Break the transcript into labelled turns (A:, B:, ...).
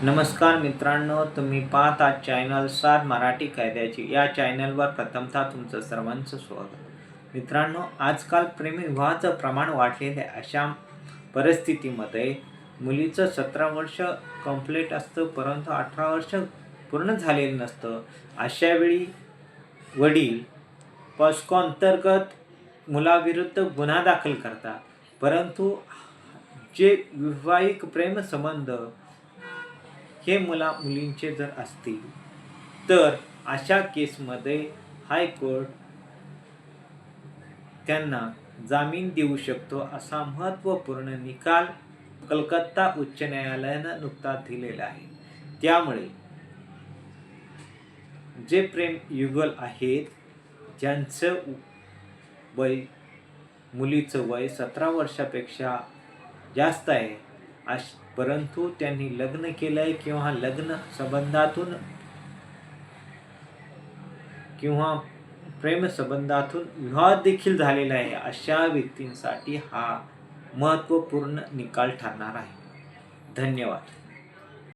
A: नमस्कार मित्रांनो, तुम्ही पाहता चॅनल सार मराठी कायद्याची. या चॅनलवर प्रथमतः तुमचं सर्वांचं स्वागत. मित्रांनो, आजकाल प्रेमविवाहाचं प्रमाण वाढलेले अशा परिस्थितीमध्ये मुलीचं 17 वर्ष कंप्लीट असतं, परंतु 18 वर्ष पूर्ण झालेलं नसतं. अशावेळी वडील पॉस्को अंतर्गत मुलाविरुद्ध गुन्हा दाखल करतात. परंतु जे वैवाहिक प्रेमसंबंध हे मुलींचे जर असतील तर अशा केसमध्ये हायकोर्ट त्यांना जामीन देऊ शकतो, असा महत्त्वपूर्ण निकाल कलकत्ता उच्च न्यायालयानं नुकताच दिलेला आहे. त्यामुळे जे प्रेम युगल आहेत, ज्यांचं मुलीचं वय 17 वर्षापेक्षा जास्त आहे, परंतु त्यांनी लग्न केलंय किंवा लग्न संबंधातून किंवा प्रेमसंबंधातून विवाह देखील झालेला आहे, अशा व्यक्तींसाठी हा महत्त्वपूर्ण निकाल ठरणार आहे. धन्यवाद.